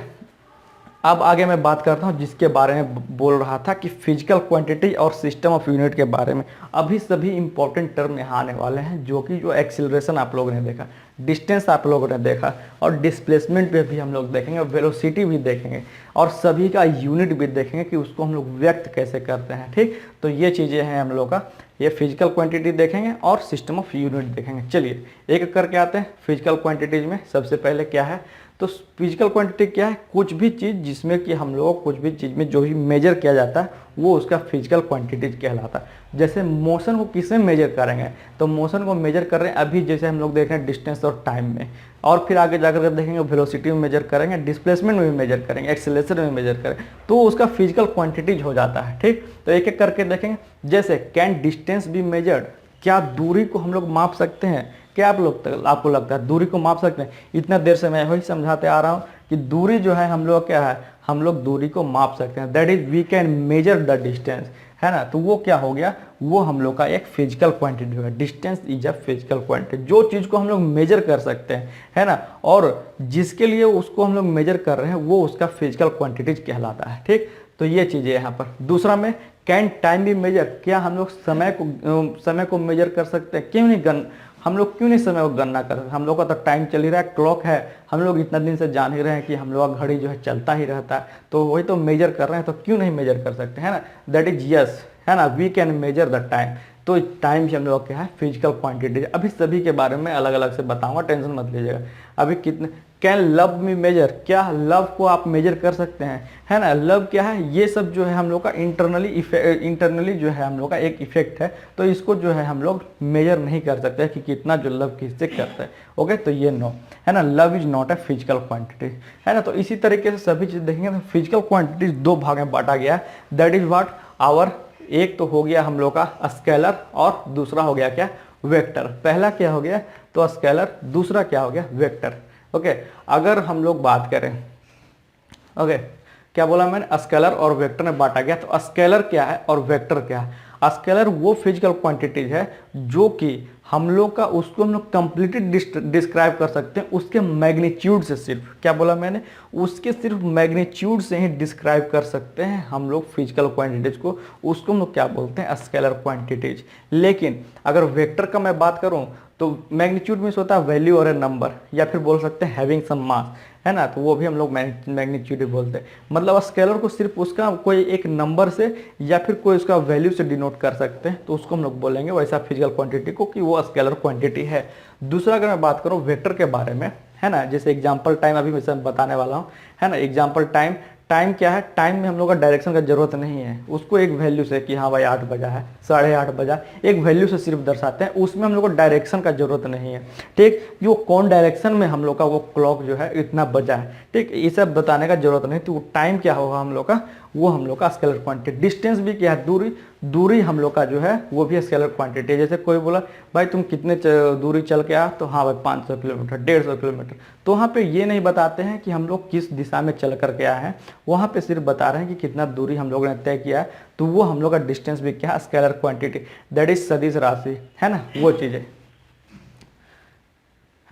अब आगे मैं बात करता हूँ जिसके बारे में बोल रहा था कि फिजिकल क्वांटिटी और सिस्टम ऑफ यूनिट के बारे में। अभी सभी इंपॉर्टेंट टर्म यहाँ आने वाले हैं, जो कि जो एक्सीलरेशन आप लोगों ने देखा, डिस्टेंस आप लोगों ने देखा, और डिस्प्लेसमेंट पे भी हम लोग देखेंगे, वेलोसिटी भी देखेंगे, और सभी का यूनिट भी देखेंगे कि उसको हम लोग व्यक्त कैसे करते हैं। ठीक, तो ये चीज़ें हैं हम लोग का। ये फिजिकल क्वांटिटी देखेंगे और सिस्टम ऑफ यूनिट देखेंगे। चलिए एक एक करके आते हैं। फिजिकल क्वांटिटीज में सबसे पहले क्या है, तो फिजिकल क्वांटिटी क्या है, कुछ भी चीज़ जिसमें कि हम लोग कुछ भी चीज़ में जो भी मेजर किया जाता है वो उसका फिजिकल क्वांटिटीज कहलाता है। जैसे मोशन को किसमें मेजर करेंगे, तो मोशन को मेजर कर रहे हैं अभी जैसे हम लोग देख रहे हैं डिस्टेंस और टाइम में, और फिर आगे जाकर देखेंगे वेलोसिटी में मेजर करेंगे, डिस्प्लेसमेंट में भी मेजर करेंगे, एक्सेलरेशन में मेजर करेंगे, तो उसका फिजिकल क्वांटिटीज हो जाता है। ठीक, तो एक एक करके देखेंगे। जैसे कैन डिस्टेंस बी मेजर्ड, क्या दूरी को हम लोग माप सकते हैं? क्या आपको लगता है दूरी को माप सकते हैं? इतना देर से मैं वही समझाते आ रहा हूँ कि दूरी जो है हम लोग क्या है, हम लोग दूरी को माप सकते हैं। That is we can measure the distance, है ना। तो वो क्या हो गया, वो हम लोग का एक फिजिकल क्वांटिटी होगा। Distance is a physical quantity, जो चीज़ को हम लोग मेजर कर सकते हैं, है ना, और जिसके लिए उसको हम लोग मेजर कर रहे हैं वो उसका फिजिकल क्वांटिटीज कहलाता है। ठीक, तो ये चीज़ें यहाँ पर। दूसरा में कैन टाइम भी मेजर, क्या हम लोग समय को मेजर कर सकते हैं? क्यों नहीं हम लोग क्यों नहीं समय को गणना कर सकते? हम लोग का तो टाइम चल ही रहा है, क्लॉक है, हम लोग इतना दिन से जान ही रहे हैं कि हम लोग का घड़ी जो है चलता ही रहता है, तो वही तो मेजर कर रहे हैं, तो क्यों नहीं मेजर कर सकते, है ना। दैट इज यस, है ना, we can measure the time. तो टाइम भी हम लोग क्या है फिजिकल क्वांटिटी। अभी सभी के बारे में अलग अलग से बताऊंगा, टेंशन मत लीजिएगा। अभी कितने कैन लव मी मेजर, क्या लव को आप मेजर कर सकते हैं, है ना। लव क्या है, ये सब जो है हम लोग का इंटरनली जो है हम लोग का एक इफेक्ट है, तो इसको जो है हम लोग मेजर नहीं कर सकते कि कितना जो लव किससे करता है। ओके, तो ये नो, है ना, love is not a physical quantity, है ना। तो इसी तरीके से सभी चीज़ देखेंगे तो फिजिकल क्वांटिटी दो भाग में बांटा गया है। दैट इज व्हाट आवर, एक तो हो गया हम लोग का स्केलर और दूसरा हो गया क्या, वेक्टर। पहला क्या हो गया तो स्केलर, दूसरा क्या हो गया वेक्टर। ओके, अगर हम लोग बात करें, ओके, क्या बोला मैंने, स्केलर और वेक्टर में बांटा गया। तो स्केलर क्या है और वेक्टर क्या है? स्केलर वो फिजिकल क्वांटिटीज है जो कि हम लोग का उसको हम लोग कंप्लीटली डिस्क्राइब कर सकते हैं उसके मैग्नीट्यूड से। सिर्फ क्या बोला मैंने, उसके सिर्फ मैग्नीट्यूड से ही डिस्क्राइब कर सकते हैं हम लोग फिजिकल क्वांटिटीज को, उसको हम लोग क्या बोलते हैं, स्केलर क्वांटिटीज। लेकिन अगर वेक्टर का मैं बात करूं तो मैग्नीट्यूड मीन्स होता है वैल्यू और ए नंबर, या फिर बोल सकते हैं हैविंग सम मास, है ना, तो वो भी हम लोग मैग्नीट्यूड बोलते हैं। मतलब स्केलर को सिर्फ उसका कोई एक नंबर से या फिर कोई उसका वैल्यू से डिनोट कर सकते हैं, तो उसको हम लोग बोलेंगे वैसा फिजिकल क्वांटिटी को कि वो स्केलर क्वांटिटी है। दूसरा अगर मैं बात करूँ वेक्टर के बारे में, है ना, जैसे एग्जाम्पल टाइम अभी मैं बताने वाला हूँ, है ना। एग्जाम्पल टाइम, टाइम क्या है, टाइम में हम लोग का डायरेक्शन का जरूरत नहीं है, उसको एक वैल्यू से कि हाँ भाई 8 बजा है, 8:30 बजा, एक वैल्यू से सिर्फ दर्शाते हैं, उसमें हम लोग को डायरेक्शन का जरूरत नहीं है। ठीक, जो कौन डायरेक्शन में हम लोग का वो क्लॉक जो है इतना बजा है, ठीक, ये सब बताने का जरूरत नहीं। तो टाइम क्या होगा हम लोग का, वो हम लोग का स्केलर क्वांटिटी। डिस्टेंस भी क्या है, दूरी, दूरी हम लोग का जो है वो भी स्केलर क्वांटिटी है। जैसे कोई बोला भाई तुम कितने दूरी चल के आ, तो हाँ भाई 500 किलोमीटर, 150 किलोमीटर, तो वहाँ पे ये नहीं बताते हैं कि हम लोग किस दिशा में चल कर के आए हैं, वहाँ पे सिर्फ बता रहे हैं कि कितना दूरी हम लोगों ने तय किया है, तो वो हम लोग का डिस्टेंस भी क्या है, स्केलर क्वांटिटी। दैट इज सदिश राशि, है ना, वो चीज़ें,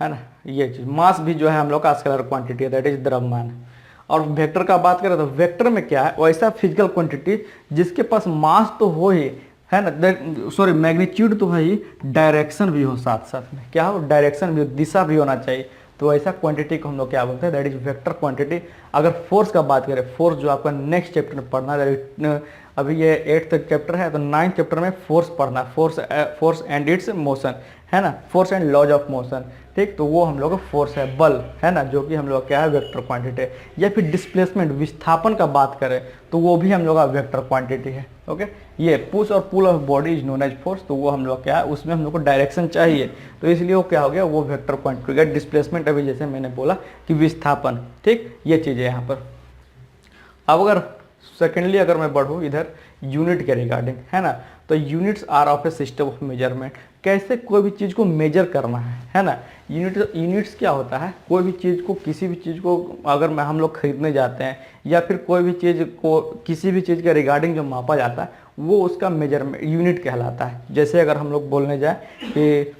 है ना, ये चीज़। मास भी जो है हम लोग का स्केलर क्वांटिटी है, दैट इज द्रव्यमान। और वेक्टर का बात करें तो वेक्टर में क्या है, वैसा फिजिकल क्वांटिटी जिसके पास मास तो हो ही, है ना, सॉरी मैग्नीट्यूड तो है ही, डायरेक्शन भी हो साथ साथ में, क्या हो, डायरेक्शन भी हो, दिशा भी होना चाहिए, तो ऐसा क्वांटिटी को हम लोग क्या बोलते हैं, दैट इज वेक्टर क्वांटिटी। अगर फोर्स का बात करें, फोर्स जो आपका नेक्स्ट चैप्टर में पढ़ना है, अभी ये 8th चैप्टर है, तो 9th चैप्टर में फोर्स पढ़ना, फोर्स एंड इट्स मोशन, है ना, force and laws of motion. ठीक, तो वो हम लोग का फोर्स है, बल, है ना, जो कि हम लोग क्या है वेक्टर क्वांटिटी है। या फिर डिस्प्लेसमेंट, विस्थापन का बात करें तो वो भी हम लोग का वेक्टर क्वांटिटी है। ओके, ये पुश और pull of body is known as force, तो वो हम लोग क्या है, उसमें हम लोग को डायरेक्शन चाहिए, तो इसलिए वो क्या हो गया, वो वेक्टर क्वांटिटी हो गया। डिस्प्लेसमेंट अभी जैसे मैंने बोला कि विस्थापन, ठीक, ये चीज़ें यहाँ पर। अब अगर सेकेंडली अगर मैं बढ़ूँ इधर यूनिट के रिगार्डिंग, है ना, तो units are of a system of measurement. कैसे कोई भी चीज़ को मेजर करना है ना। यूनिट्स क्या होता है, कोई भी चीज़ को, किसी भी चीज़ को अगर हम लोग खरीदने जाते हैं या फिर कोई भी चीज़ को किसी भी चीज़ के रिगार्डिंग जो मापा जाता है वो उसका मेजरमेंट यूनिट कहलाता है। जैसे अगर हम लोग बोलने जाए कि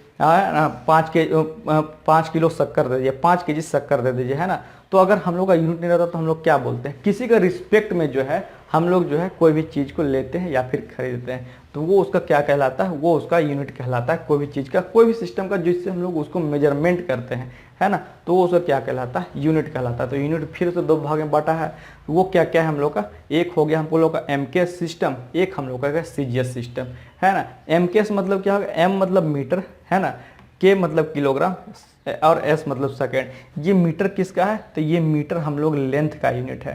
5 किलो शक्कर दे दीजिए, 5 केजी शक्कर दे दीजिए, है ना। तो अगर हम लोग का यूनिट नहीं रहता तो हम लोग क्या बोलते हैं, किसी का रिस्पेक्ट में जो है हम लोग जो है कोई भी चीज़ को लेते हैं या फिर खरीदते हैं तो वो उसका क्या कहलाता है, वो उसका यूनिट कहलाता है। कोई भी चीज़ का, कोई भी सिस्टम का जिससे हम लोग उसको मेजरमेंट करते हैं, है ना, तो वो उसका क्या कहलाता है, यूनिट कहलाता है। तो यूनिट फिर से 2 भाग में बांटा है। वो क्या क्या है हम लोग का, एक हो गया हम लोग का एमकेएस सिस्टम, एक हम लोग का सीजीएस सिस्टम, है ना। एमकेएस मतलब क्या होगा, एम मतलब मीटर, है ना, के मतलब किलोग्राम और एस मतलब सेकेंड। ये मीटर किसका है, तो ये मीटर हम लोग लेंथ का यूनिट है,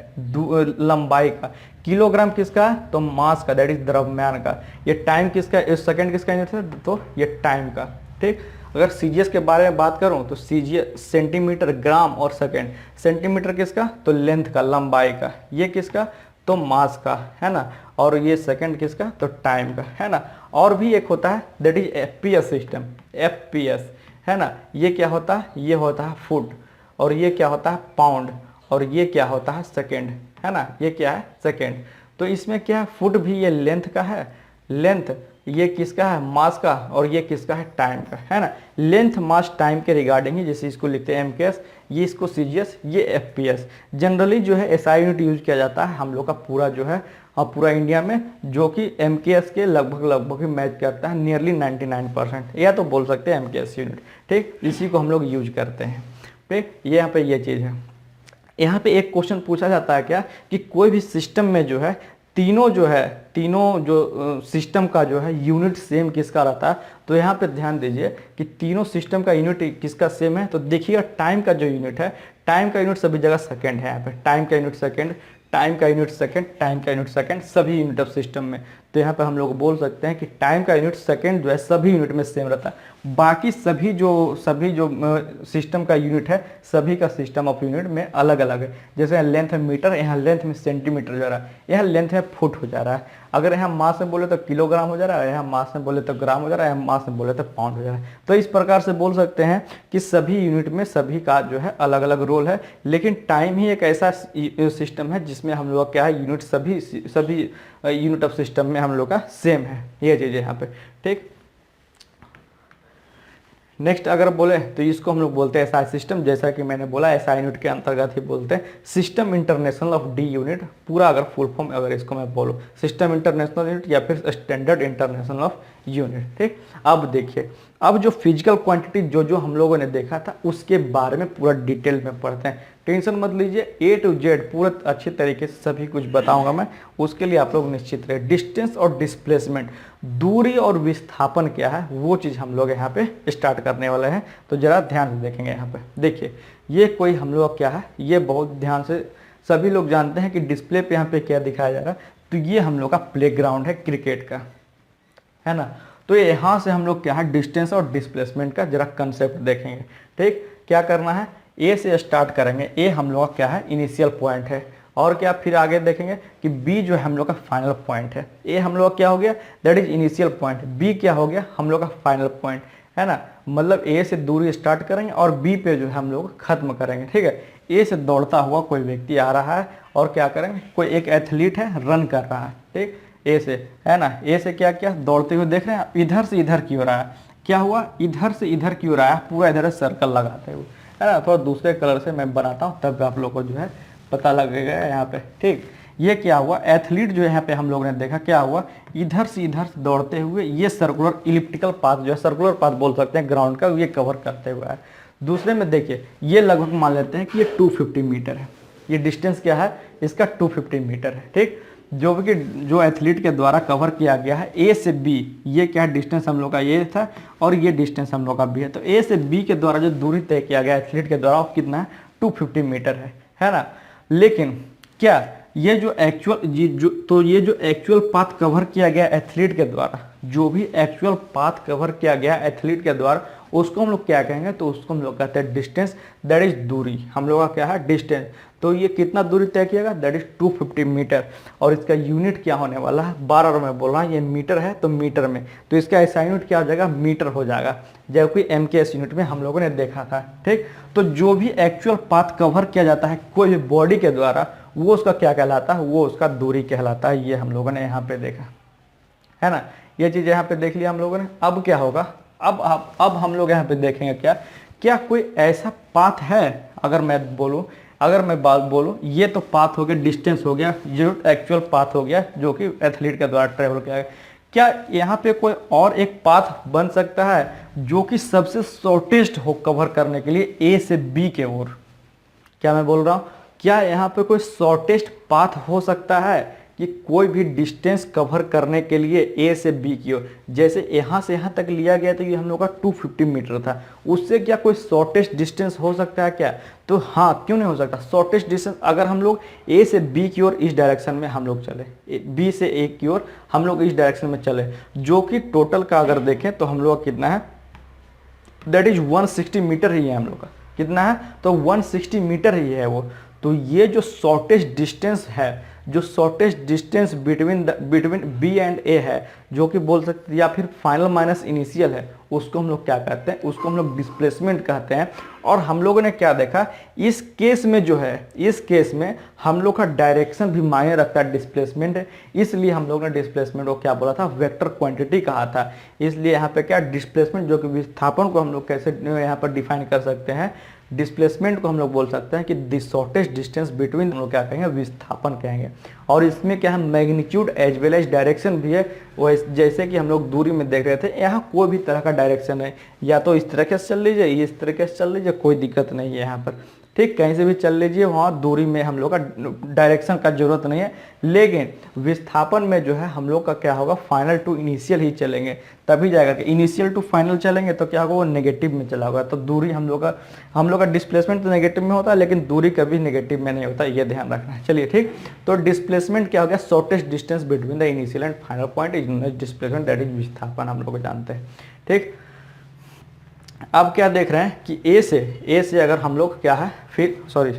लंबाई का। किलोग्राम किसका है, तो मास का, दैट इज द्रव्यमान का। ये टाइम किसका है, सेकेंड किसका यूनिट है, तो ये टाइम का। ठीक, अगर सीजीएस के बारे में बात करूं तो सीजीएस सेंटीमीटर, ग्राम और सेकेंड। सेंटीमीटर किसका, तो लेंथ का, लंबाई का। ये किसका, तो मास का, है ना। और ये सेकंड किसका, तो टाइम का, है ना। और भी एक होता है that is FPS system, FPS, है ना। ये क्या होता है, ये होता है फुट, और ये क्या होता है पाउंड, और ये क्या होता है सेकंड, है ना। ये क्या है, सेकंड। तो इसमें क्या है, फुट भी ये लेंथ का है, लेंथ ये किसका है, मास का, और ये किसका है, टाइम का, है ना। लेंथ मास टाइम के रिगार्डिंग ही, जैसे इसको लिखते हैं एमकेएस, ये इसको सीजीएस, ये एफपीएस। जनरली जो है एसआई यूनिट यूज किया जाता है हम लोग का पूरा जो है पूरा इंडिया में, जो कि एमकेएस के लगभग ही मैच करता है, नियरली 99%, या तो बोल सकते हैं एमकेएस यूनिट। ठीक, इसी को हम लोग यूज करते हैं। ठीक, ये यहाँ पे ये चीज़ है। यहाँ पे एक क्वेश्चन पूछा जाता है क्या, कि कोई भी सिस्टम में जो है तीनों जो सिस्टम का जो है यूनिट सेम किसका रहता है। तो यहाँ पे ध्यान दीजिए कि तीनों सिस्टम का यूनिट किसका सेम है। तो देखिएगा टाइम का जो यूनिट है, टाइम का यूनिट सभी जगह सेकंड है। यहाँ पे टाइम का यूनिट सेकंड, टाइम का यूनिट सेकंड, टाइम का यूनिट सेकंड, सभी यूनिट ऑफ सिस्टम में। तो यहाँ पे हम लोग बोल सकते हैं कि टाइम का यूनिट सेकंड जो है सभी यूनिट में सेम रहता है। बाकी सभी जो सिस्टम का यूनिट है, सभी का सिस्टम ऑफ यूनिट में अलग अलग है। जैसे लेंथ में मीटर, यहाँ लेंथ में सेंटीमीटर हो जा रहा है, यहाँ लेंथ में फुट हो जा रहा है। अगर यहाँ मास में बोले तो किलोग्राम हो जा रहा है, यहाँ मास में बोले तो ग्राम हो जा रहा है, यहाँ मास में बोले तो पाउंड हो जा रहा है। तो इस प्रकार से बोल सकते हैं कि सभी यूनिट में सभी का जो है अलग अलग रोल है। लेकिन टाइम ही एक ऐसा सिस्टम है जिसमें हम लोग क्या है, यूनिट सभी यूनिट ऑफ सिस्टम में हम लोग का सेम है। ये चीज़ है यहाँ पे। ठीक, नेक्स्ट अगर बोले तो इसको हम लोग बोलते हैं एसआई सिस्टम। जैसा कि मैंने बोला एसआई यूनिट के अंतर्गत ही बोलते हैं system international of D unit. पूरा अगर फुल फॉर्म अगर इसको मैं बोलूँ, सिस्टम इंटरनेशनल यूनिट या फिर स्टैंडर्ड इंटरनेशनल ऑफ यूनिट। ठीक, अब देखिए, अब जो फिजिकल क्वांटिटी जो हम लोगों ने देखा था उसके बारे में पूरा डिटेल में पढ़ते हैं। टेंशन मत लीजिए, ए टू जेड पूरा अच्छे तरीके से सभी कुछ बताऊंगा मैं, उसके लिए आप लोग निश्चित रहे। डिस्टेंस और डिस्प्लेसमेंट, दूरी और विस्थापन क्या है, वो चीज़ हम लोग यहाँ पे स्टार्ट करने वाले हैं। तो जरा ध्यान से देखेंगे। यहाँ पे देखिए, ये कोई हम लोग क्या है, ये बहुत ध्यान से सभी लोग जानते हैं कि डिस्प्ले पे यहाँ पे क्या दिखाया जा रहा है। तो ये हम लोग का प्लेग्राउंड है क्रिकेट का, है ना। तो यहाँ से हम लोग क्या है, डिस्टेंस और डिस्प्लेसमेंट का जरा कंसेप्ट देखेंगे। ठीक, क्या करना है, ए से स्टार्ट करेंगे। ए हम लोग का क्या है, इनिशियल पॉइंट है। और क्या, फिर आगे देखेंगे कि बी जो है हम लोग का फाइनल पॉइंट है। ए हम लोग का क्या हो गया, that is initial point. B क्या हो गया, हम लोग का फाइनल पॉइंट, है ना। मतलब ए से दूरी स्टार्ट करेंगे और बी पे जो है हम लोग खत्म करेंगे। ठीक है, ए से दौड़ता हुआ कोई व्यक्ति आ रहा है और क्या करेंगे, कोई एक एथलीट है, रन कर रहा है। ठीक, ए से, है ना, ए से क्या क्या दौड़ते हुए देख रहे हैं, इधर से इधर क्यों रहा है, क्या हुआ, इधर से इधर क्यों रहा है, पूरा इधर सर्कल लगाते हुए, है ना। थोड़ा दूसरे कलर से मैं बनाता हूँ तब आप लोग को जो है पता लगेगा यहाँ पे। ठीक, ये क्या हुआ, एथलीट जो यहाँ पे हम लोग ने देखा क्या हुआ, इधर से दौड़ते हुए ये सर्कुलर इलिप्टिकल पाथ जो है, सर्कुलर पाथ बोल सकते हैं ग्राउंड का, ये कवर करते हुए है। दूसरे में देखिए, ये लगभग मान लेते हैं कि ये 250 मीटर है। ये डिस्टेंस क्या है इसका, 250 मीटर है। ठीक, जो एथलीट के द्वारा कवर किया गया है ए से बी, ये क्या है डिस्टेंस हम लोग का ये था और ये डिस्टेंस हम लोग का बी है। तो ए से बी के द्वारा जो दूरी तय किया गया एथलीट के द्वारा वो कितना है, 250 मीटर है ना। लेकिन क्या ये जो एक्चुअल पाथ कवर किया गया एथलीट के द्वारा, जो भी एक्चुअल पाथ कवर किया गया एथलीट के द्वारा, उसको हम लोग क्या कहेंगे, तो उसको हम लोग कहते हैं डिस्टेंस, दैट इज दूरी। हम लोग का क्या है, डिस्टेंस। तो ये कितना दूरी तय किएगा, दैट इज 250 मीटर। और इसका यूनिट क्या होने वाला है, बार मैं बोल रहा हूँ, ये मीटर है तो मीटर में, तो इसका ऐसा यूनिट क्या हो जाएगा, मीटर हो जाएगा, जबकि MKS यूनिट में हम लोगों ने देखा था। ठीक, तो जो भी एक्चुअल पाथ कवर किया जाता है कोई भी बॉडी के द्वारा, वो उसका क्या कहलाता है, वो उसका दूरी कहलाता है। ये हम लोगों ने यहाँ पे देखा है ना, ये चीज़ यहाँ पे देख लिया हम लोगों ने। अब क्या होगा, अब हम लोग यहाँ पे देखेंगे क्या क्या कोई ऐसा पाथ है, अगर मैं बोलूँ, अगर मैं बात बोलूँ, ये तो पाथ हो गया, डिस्टेंस हो गया, जो एक्चुअल पाथ हो गया जो कि एथलीट के द्वारा ट्रेवल किया गया। क्या यहाँ पे कोई और एक पाथ बन सकता है जो कि सबसे शॉर्टेस्ट हो कवर करने के लिए A से B के ओर? क्या मैं बोल रहा हूँ, क्या यहाँ पे कोई शॉर्टेस्ट पाथ हो सकता है कि कोई भी डिस्टेंस कवर करने के लिए A से B की ओर? जैसे यहाँ से यहाँ तक लिया गया था, ये हम लोग का 250 मीटर था, उससे क्या कोई शॉर्टेस्ट डिस्टेंस हो सकता है क्या? तो हाँ, क्यों नहीं हो सकता शॉर्टेस्ट डिस्टेंस। अगर हम लोग A से B की ओर इस डायरेक्शन में हम लोग चले, B से A की ओर हम लोग इस डायरेक्शन में चले, जो कि टोटल का अगर देखें तो हम लोग का कितना है, दैट इज 160 मीटर ही है हम लोग का। कितना है, तो 160 मीटर ही है वो। तो ये जो शॉर्टेस्ट डिस्टेंस है, जो shortest distance between B and A है, जो कि बोल सकते, या फिर फाइनल माइनस इनिशियल है, उसको हम लोग क्या कहते हैं, उसको हम लोग डिस्प्लेसमेंट कहते हैं। और हम लोगों ने क्या देखा, इस केस में जो है, इस केस में हम लोग का डायरेक्शन भी मायने रखता है, डिस्प्लेसमेंट है, इसलिए हम लोग ने डिस्प्लेसमेंट को क्या बोला था, वेक्टर क्वांटिटी कहा था। इसलिए यहाँ पे क्या डिस्प्लेसमेंट, जो कि विस्थापन को हम लोग कैसे यहाँ पर डिफाइन कर सकते हैं, डिस्प्लेसमेंट को हम लोग बोल सकते हैं कि द शॉर्टेस्ट डिस्टेंस बिटवीन, हम लोग क्या कहेंगे, विस्थापन कहेंगे। और इसमें क्या है, magnitude as well as direction भी है। वो जैसे कि हम लोग दूरी में देख रहे थे, यहाँ कोई भी तरह का डायरेक्शन है, या तो इस तरीके से चल लीजिए, इस तरीके से चल लीजिए, कोई दिक्कत नहीं है यहाँ पर। ठीक, कहीं से भी चल लीजिए, वहाँ दूरी में हम लोग का डायरेक्शन का जरूरत नहीं है। लेकिन विस्थापन में जो है हम लोग का क्या होगा, फाइनल टू इनिशियल ही चलेंगे, तभी जाएगा कि इनिशियल टू फाइनल चलेंगे तो क्या होगा, वो नेगेटिव में चला होगा। तो दूरी हम लोग का डिस्प्लेसमेंट तो नेगेटिव में होता है, लेकिन दूरी कभी नेगेटिव में नहीं होता, ये ध्यान रखना है। चलिए ठीक, तो डिस्प्लेसमेंट क्या हो गया, shortest distance between the initial and final point is displacement, that is विस्थापन, हम लोग जानते हैं। ठीक, अब क्या देख रहे हैं कि ए से अगर हम लोग क्या है, फिर सॉरी,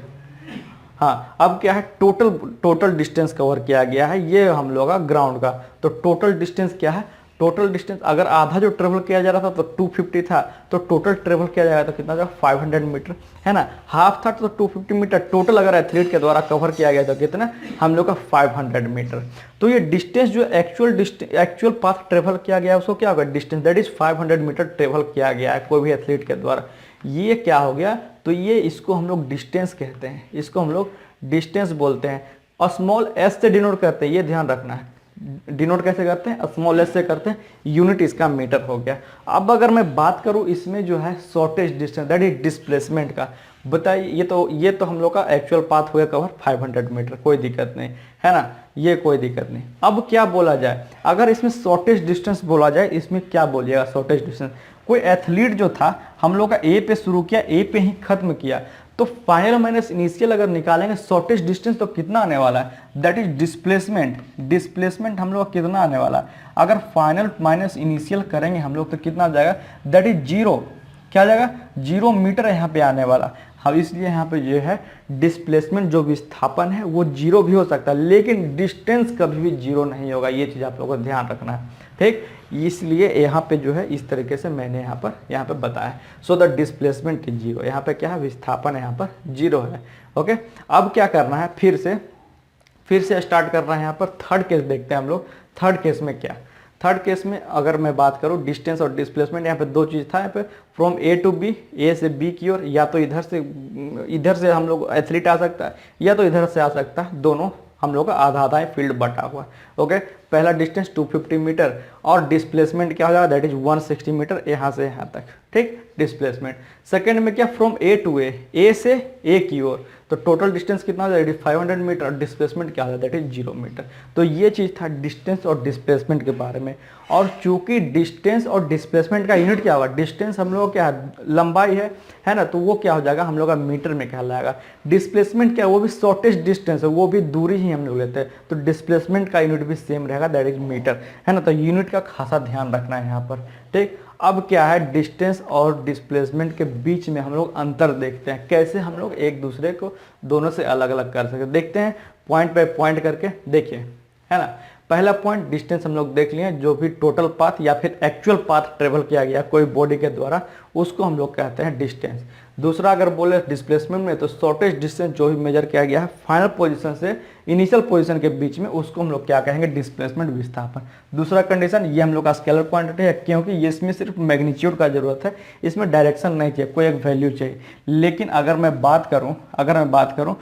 हाँ, अब क्या है, टोटल डिस्टेंस कवर किया गया है, ये हम लोग का ग्राउंड का। तो टोटल डिस्टेंस क्या है, टोटल डिस्टेंस अगर आधा जो ट्रेवल किया जा रहा था तो 250 था, तो टोटल ट्रेवल किया जाएगा तो कितना जाएगा, 500 मीटर, है ना। हाफ था तो 250 मीटर, टोटल अगर एथलीट के द्वारा कवर किया गया तो कितना, हम लोग का 500 मीटर। तो ये डिस्टेंस जो एक्चुअल पाथ ट्रेवल किया गया है, उसको क्या होगा, distance, that is 500 metre travel किया गया है कोई भी एथलीट के द्वारा। ये क्या हो गया, तो ये इसको हम लोग डिस्टेंस कहते हैं, इसको हम लोग डिस्टेंस बोलते हैं, और स्मॉल एस से डिनोट करते हैं, ये ध्यान रखना है। डिनोट कैसे करते हैं, स्मॉल एस से करते हैं, यूनिट इसका मीटर हो गया। अब अगर मैं बात करूं इसमें जो है shortest distance, that is displacement का, बताइए, ये तो हम लोग का एक्चुअल पाथ हो गया कवर 500 मीटर, कोई दिक्कत नहीं है ना, ये कोई दिक्कत नहीं। अब क्या बोला जाए, अगर इसमें शॉर्टेस्ट डिस्टेंस बोला जाए, इसमें क्या बोलिएगा, शॉर्टेस्ट डिस्टेंस, कोई एथलीट जो था हम लोग का ए पे शुरू किया, ए पे ही खत्म किया, तो फाइनल माइनस इनिशियल अगर निकालेंगे शॉर्टेस्ट डिस्टेंस तो कितना आने वाला है, दैट इज डिस्प्लेसमेंट हम लोग का कितना आने वाला है। अगर फाइनल माइनस इनिशियल करेंगे हम लोग तो कितना आ जाएगा, दैट इज 0, क्या जाएगा, 0 मीटर यहाँ पे आने वाला। हम इसलिए यहाँ पे जो है डिस्प्लेसमेंट जो विस्थापन है वो 0 भी हो सकता है, लेकिन डिस्टेंस कभी भी 0 नहीं होगा, ये चीज़ आप लोगों को ध्यान रखना है। ठीक, इसलिए यहाँ पे जो है इस तरीके से मैंने यहाँ पर बताया। सो द डिस्प्लेसमेंट इज 0, यहाँ पे क्या है, विस्थापन यहाँ पर 0 है। ओके, अब क्या करना है, फिर से स्टार्ट करना है। यहाँ पर थर्ड केस देखते हैं हम लोग। थर्ड केस में क्या, थर्ड केस में अगर मैं बात करूँ डिस्टेंस और डिस्प्लेसमेंट, यहाँ पे दो चीज़ था, यहाँ पे फ्रॉम ए टू बी, ए से बी की ओर, या तो इधर से हम लोग एथलीट आ सकता है, या तो इधर से आ सकता है, दोनों हम लोग का आधा आधा है, फील्ड बटा हुआ। ओके, पहला डिस्टेंस 250 मीटर और डिस्प्लेसमेंट क्या हो जाएगा, दैट इज 160 मीटर यहाँ से यहाँ तक। ठीक, डिस्प्लेसमेंट। सेकंड में क्या, फ्रॉम ए टू ए से ए की ओर, तो टोटल डिस्टेंस कितना हो जाएगा, 500 मीटर, और डिस्प्लेसमेंट क्या हो जाएगा, दैट इज 0 मीटर। तो ये चीज़ था डिस्टेंस और डिस्प्लेसमेंट के बारे में। और चूंकि डिस्टेंस और डिस्प्लेसमेंट का यूनिट क्या होगा, डिस्टेंस हम लोग क्या है, लंबाई है ना, तो वो क्या हो जाएगा, हम लोग का मीटर में कहलाएगा। डिस्प्लेसमेंट क्या है, वो भी शॉर्टेस्ट डिस्टेंस है, वो भी दूरी ही हम लोग लेते हैं, तो डिस्प्लेसमेंट का यूनिट भी सेम रहेगा, दैट इज मीटर, है ना। तो यूनिट का खासा ध्यान रखना है यहाँ पर। ठीक, अब क्या है, डिस्टेंस और डिस्प्लेसमेंट के बीच में हम लोग अंतर देखते हैं, कैसे हम लोग एक दूसरे को दोनों से अलग अलग कर सकते हैं। देखते हैं पॉइंट पे पॉइंट करके, देखिए, है ना। पहला पॉइंट डिस्टेंस हम लोग देख लिए, जो भी टोटल पाथ या फिर एक्चुअल पाथ ट्रेवल किया गया कोई बॉडी के द्वारा, उसको हम लोग कहते हैं डिस्टेंस। दूसरा अगर बोले डिस्प्लेसमेंट में, तो शॉर्टेस्ट डिस्टेंस जो भी मेजर किया गया है फाइनल पोजीशन से इनिशियल पोजीशन के बीच में, उसको हम लोग क्या कहेंगे, डिस्प्लेसमेंट, विस्थापन। दूसरा कंडीशन, ये हम लोग का स्केलर क्वांटिटी है, क्योंकि ये इसमें सिर्फ मैग्नीट्यूड का जरूरत है, इसमें डायरेक्शन नहीं चाहिए, कोई एक वैल्यू चाहिए। लेकिन अगर मैं बात करूँ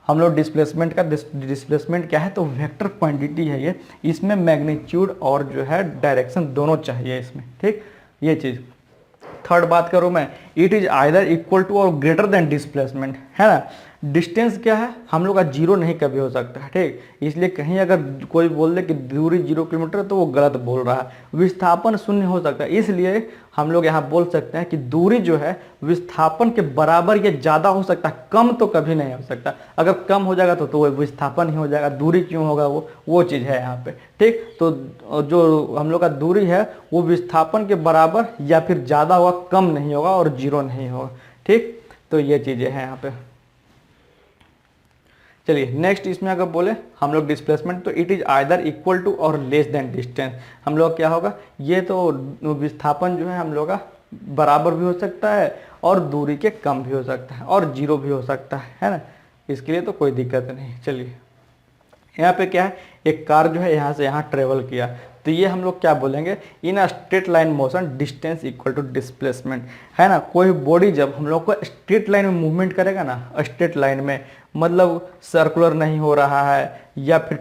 हम लोग डिस्प्लेसमेंट का, डिस्प्लेसमेंट क्या है, तो वेक्टर क्वांटिटी है ये, इसमें मैग्नीट्यूड और जो है डायरेक्शन दोनों चाहिए इसमें, ठीक, ये चीज़। थर्ड बात करूँ मैं, it is either equal to और ग्रेटर देन डिस्प्लेसमेंट, है ना। डिस्टेंस क्या है, हम लोग का जीरो नहीं कभी हो सकता है, ठीक। इसलिए कहीं अगर कोई बोल दे कि दूरी 0 किलोमीटर, तो वो गलत बोल रहा है। विस्थापन शून्य हो सकता है, इसलिए हम लोग यहाँ बोल सकते हैं कि दूरी जो है विस्थापन के बराबर या ज़्यादा हो सकता है, कम तो कभी नहीं हो सकता। अगर कम हो जाएगा तो वो विस्थापन ही हो जाएगा, दूरी क्यों होगा, वो चीज़ है यहाँ पे, ठीक। तो जो हम लोग का दूरी है वो विस्थापन के बराबर या फिर ज़्यादा होगा, कम नहीं होगा और जीरो नहीं होगा, ठीक। तो ये चीज़ें हैं यहाँ पे। चलिए नेक्स्ट, इसमें अगर बोले हम लोग डिस्प्लेसमेंट, तो it is either equal to और लेस देन डिस्टेंस। हम लोग क्या होगा, ये तो विस्थापन जो है हम लोग का बराबर भी हो सकता है और दूरी के कम भी हो सकता है और जीरो भी हो सकता है ना। इसके लिए तो कोई दिक्कत नहीं। चलिए यहाँ पे क्या है, एक कार जो है यहाँ से यहाँ ट्रेवल किया, तो ये हम लोग क्या बोलेंगे, in a straight line motion distance equal to displacement, है ना। कोई बॉडी जब हम लोग को स्ट्रेट लाइन में मूवमेंट करेगा ना, स्ट्रेट लाइन में मतलब सर्कुलर नहीं हो रहा है या फिर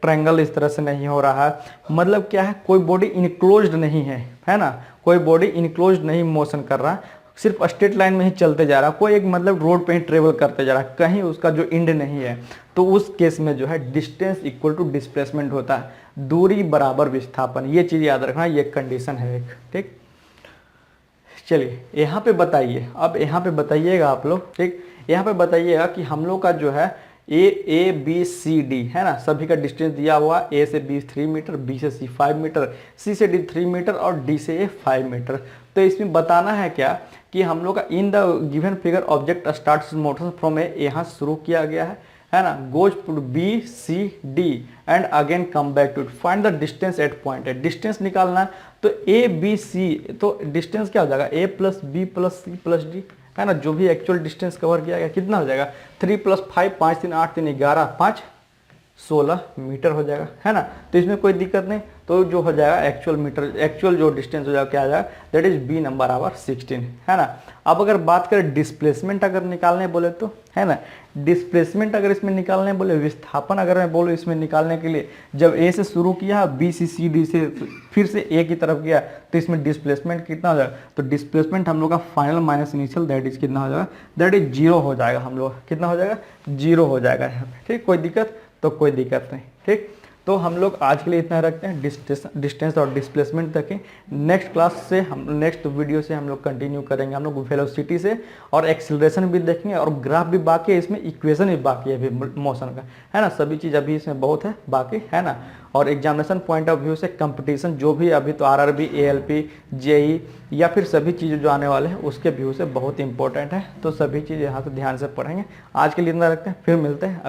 ट्रायंगल इस तरह से नहीं हो रहा है, मतलब क्या है, कोई बॉडी इनक्लोज्ड नहीं है ना, कोई बॉडी इनक्लोज्ड नहीं मोशन कर रहा है, सिर्फ स्ट्रेट लाइन में ही चलते जा रहा है, कोई एक मतलब रोड पे ही ट्रेवल करते जा रहा है, कहीं उसका जो एंड नहीं है, तो उस केस में जो है डिस्टेंस इक्वल टू डिस्प्लेसमेंट होता है, दूरी बराबर विस्थापन। ये चीज़ याद रखना, ये कंडीशन है एक, ठीक। चलिए यहाँ पे बताइए, अब यहाँ पे बताइएगा आप लोग, ठीक, यहाँ पे बताइएगा कि हम लोग का जो है ए बी सी डी है ना, सभी का डिस्टेंस दिया हुआ, ए से बी 3 मीटर, बी से सी 5 मीटर, सी से डी 3 मीटर और डी से ए 5 मीटर। तो इसमें बताना है क्या कि हम लोग का in the given figure object starts motion from A, यहाँ शुरू किया गया है ना, goes to B C D and again come back to it, find the distance at point है, डिस्टेंस निकालना है। तो ए बी सी, तो डिस्टेंस क्या हो जाएगा, A plus B plus C plus D, है ना, जो भी एक्चुअल डिस्टेंस कवर किया गया कितना हो जाएगा, 3 + 5, 5 3 8 3 11, 5 16 मीटर हो जाएगा, है ना। तो इसमें कोई दिक्कत नहीं, तो जो हो जाएगा एक्चुअल मीटर, एक्चुअल जो डिस्टेंस हो जाएगा क्या आ जाएगा, that is B number our 16, है ना। अब अगर बात करें डिस्प्लेसमेंट अगर निकालने बोले तो, है ना, डिस्प्लेसमेंट अगर इसमें निकालने बोले, विस्थापन अगर मैं बोलूँ इसमें निकालने के लिए, जब ए से शुरू किया, बी सी सी डी से फिर से ए की तरफ गया, तो इसमें डिस्प्लेसमेंट कितना हो जाएगा, तो डिस्प्लेसमेंट हम लोग का final minus initial that is कितना हो जाएगा, दैट इज 0 हो जाएगा, हम लोग कितना हो जाएगा, 0 हो जाएगा यहाँ पे, ठीक। कोई दिक्कत, तो कोई दिक्कत नहीं, ठीक। तो हम लोग आज के लिए इतना रखते हैं, डिस्टेंस और डिस्प्लेसमेंट तक ही। नेक्स्ट क्लास से हम, नेक्स्ट वीडियो से हम लोग कंटिन्यू करेंगे, हम लोग वेलोसिटी से, और एक्सीलरेशन भी देखेंगे, और ग्राफ भी बाकी है, इसमें इक्वेशन भी बाकी है अभी मोशन का, है ना, सभी चीज़ अभी इसमें बहुत है बाकी, है ना। और एग्जामिनेशन पॉइंट ऑफ व्यू से कंपटीशन जो भी अभी तो आरआरबी, एएलपी, जेई या फिर सभी चीज़ें जो आने वाले हैं उसके व्यू से बहुत इंपॉर्टेंट है, तो सभी चीज़ यहाँ से ध्यान से पढ़ेंगे। आज के लिए इतना रखते हैं, फिर मिलते हैं।